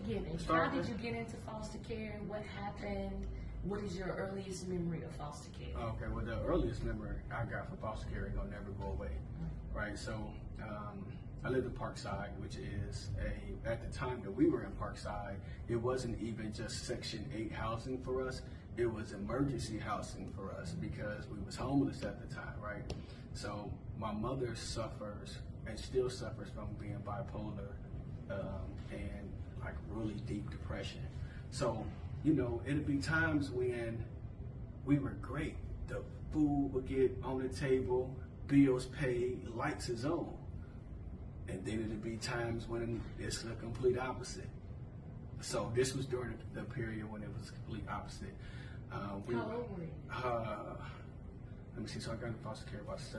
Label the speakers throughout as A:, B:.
A: beginning. How did you get into foster care? What happened? What is your earliest memory of foster care?
B: Okay, well, the earliest memory I got from foster care ain't gonna never go away, right? So, I lived in Parkside, which is at the time that we were in Parkside, it wasn't even just Section 8 housing for us. It was emergency housing for us because we was homeless at the time, right? So my mother suffers and still suffers from being bipolar and like really deep depression. So, you know, it'd be times when we were great. The food would get on the table, bills paid, lights is on. And then it'd be times when it's the complete opposite. So this was during the period when it was the complete opposite.
A: How old were you?
B: Let me see, so I got into foster care about 6th,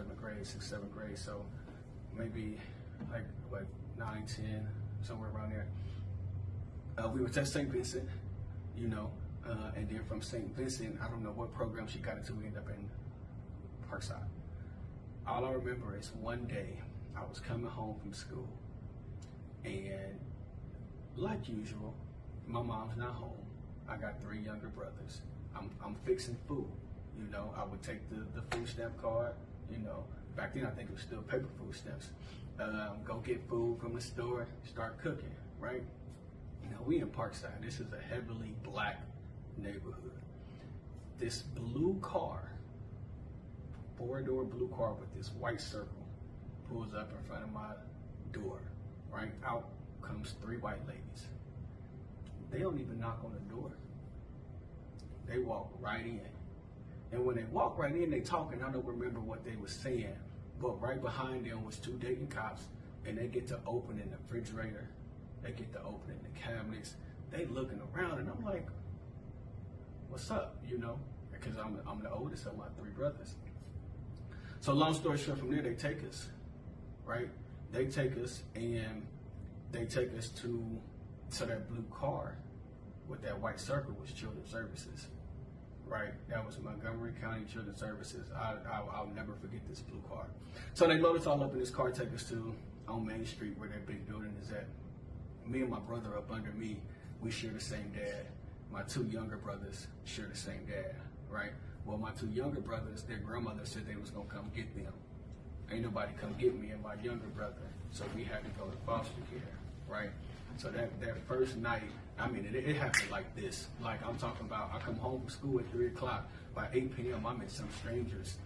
B: 7th grade. So maybe like 9, 10, somewhere around there. We were at St. Vincent, you know, and then from St. Vincent, I don't know what program she got into, we ended up in Parkside. All I remember is one day I was coming home from school and like usual, my mom's not home. I got 3 younger brothers. I'm fixing food, you know. I would take the food stamp card, you know. Back then I think it was still paper food stamps. Go get food from the store, start cooking, right? You know, we in Parkside. This is a heavily black neighborhood. This blue car, 4-door blue car with this white circle, pulls up in front of my door, right? Out comes 3 white ladies. They don't even knock on the door. They walk right in. And when they walk right in, they talking. I don't remember what they were saying, but right behind them was 2 Dayton cops, and they get to opening the refrigerator. They get to opening the cabinets. They looking around, and I'm like, what's up, you know? Because I'm the oldest of my 3 brothers. So long story short, from there, they take us, right? They take us, and they take us to that blue car with that white circle was Children's Services, right? That was Montgomery County Children's Services. I'll never forget this blue car. So they load us all up in this car, take us to on Main Street where that big building is at. Me and my brother up under me, we share the same dad. My 2 younger brothers share the same dad, right? Well, my 2 younger brothers, their grandmother said they was gonna come get them. Ain't nobody come get me and my younger brother, so we had to go to foster care, right? So that first night, I mean, it happened like this. Like I'm talking about, I come home from school at 3 o'clock. By 8 p.m., I'm in some stranger's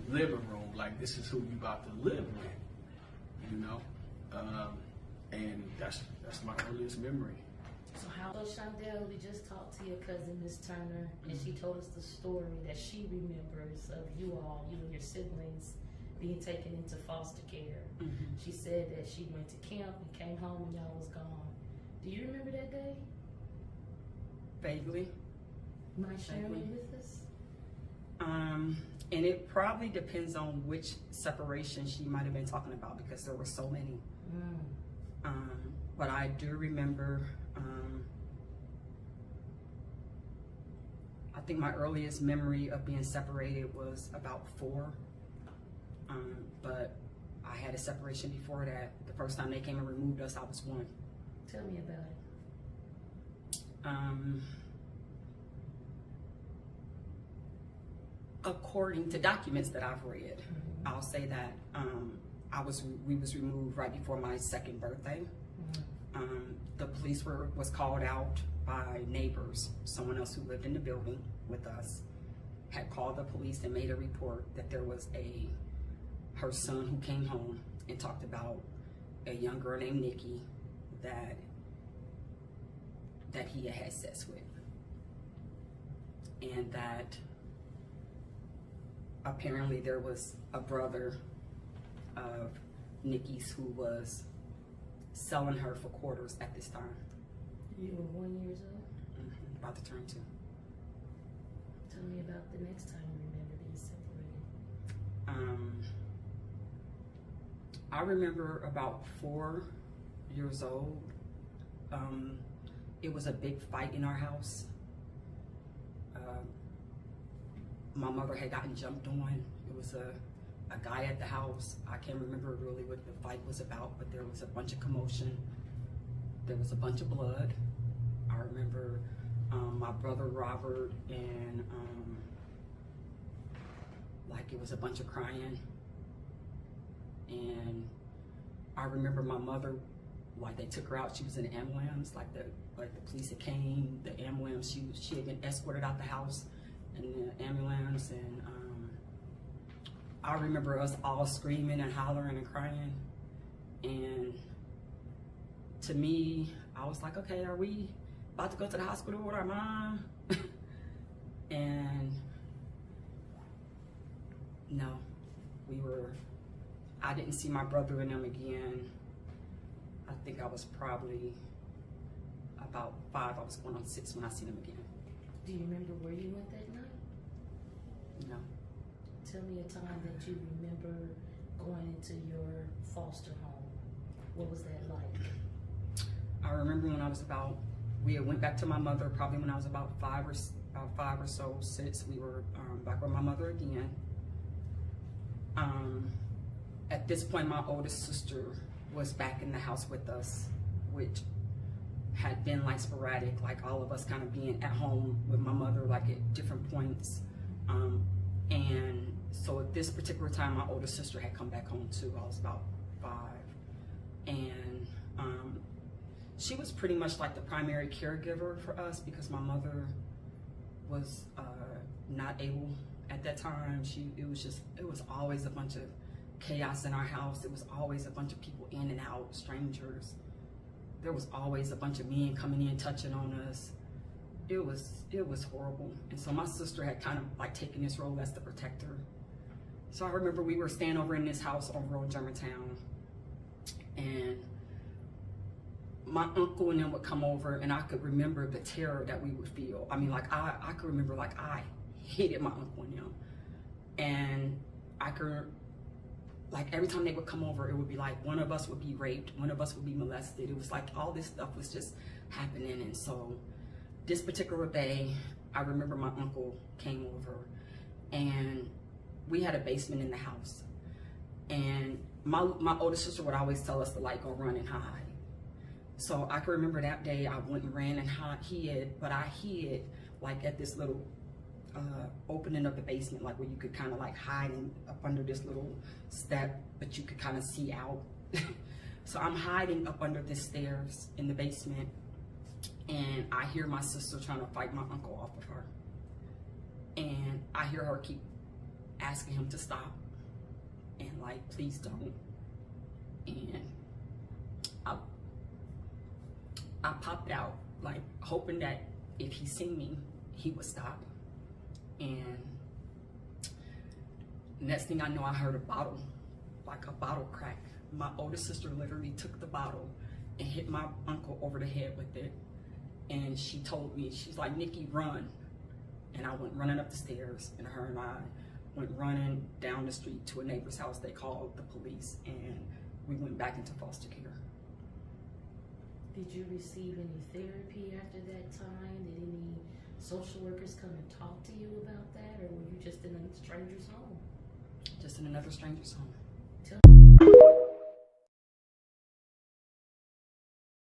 B: living room. Like, this is who you about to live with, you know? And that's my earliest memory.
A: So Shondell, we just talked to your cousin, Miss Turner, and she told us the story that she remembers of you all, you and your siblings, being taken into foster care. She said that she went to camp and came home and y'all was gone. Do you remember that day?
C: Vaguely.
A: Mind sharing it with us?
C: And it probably depends on which separation she might have been talking about because there were so many. But I do remember, I think my earliest memory of being separated was about 4. But I had a separation before that. The first time they came and removed us, I was 1.
A: Tell me about it.
C: According to documents that I've read, I'll say that we was removed right before my 2nd birthday. The police was called out by neighbors. Someone else who lived in the building with us had called the police and made a report that there was her son who came home and talked about a young girl named Nikki that he had sex with, and that apparently there was a brother of Nikki's who was selling her for quarters at this time.
A: You were 1 year old?
C: About to turn 2.
A: Tell me about the next time you remember being separated.
C: I remember about 4 years old. It was a big fight in our house. My mother had gotten jumped on. It was a guy at the house. I can't remember really what the fight was about, but there was a bunch of commotion. There was a bunch of blood. I remember my brother Robert, and like it was a bunch of crying. And I remember my mother, like they took her out. She was in the ambulance, like the police had came, the ambulance. She had been escorted out the house in the ambulance, and I remember us all screaming and hollering and crying. And to me, I was like, okay, are we about to go to the hospital with our mom? And no, I didn't see my brother and them again. I think I was probably about 5, I was going on 6 when I seen them again.
A: Do you remember where you went that night?
C: No.
A: Tell me a time that you remember going into your foster home. What was that like?
C: I remember when I was we went back to my mother probably when I was about 5 or so, 6. We were back with my mother again. At this point, my oldest sister was back in the house with us, which had been like sporadic, like all of us kind of being at home with my mother, like at different points. And so at this particular time, my older sister had come back home too. I was about 5. And she was pretty much like the primary caregiver for us because my mother was not able at that time. It was always a bunch of chaos in our house. It was always a bunch of people in and out, strangers. There was always a bunch of men coming in, touching on us. It was horrible. And so my sister had kind of like taken this role as the protector. So I remember we were staying over in this house on Rural Germantown, and my uncle and them would come over, and I could remember the terror that we would feel. I mean, like I could remember like I hated my uncle and them. And I could, like every time they would come over, it would be like one of us would be raped, one of us would be molested. It was like all this stuff was just happening. And so this particular day, I remember my uncle came over, and we had a basement in the house. And my older sister would always tell us to like go run and hide. So I can remember that day I went and ran and hid, but I hid like at this little opening of the basement, like where you could kind of like hide up under this little step, but you could kind of see out. So I'm hiding up under the stairs in the basement, and I hear my sister trying to fight my uncle off of her. And I hear her keep asking him to stop and like, please don't. And I popped out, like hoping that if he seen me, he would stop. And next thing I know, I heard a bottle, like a bottle crack. My older sister literally took the bottle and hit my uncle over the head with it. And she told me, she's like, Nikki, run. And I went running up the stairs, and her and I went running down the street to a neighbor's house. They called the police, and we went back into foster care.
A: Did you receive any therapy after that time? Did any social workers come and talk to you about that, or were you just in a stranger's home?
C: Just in another stranger's home.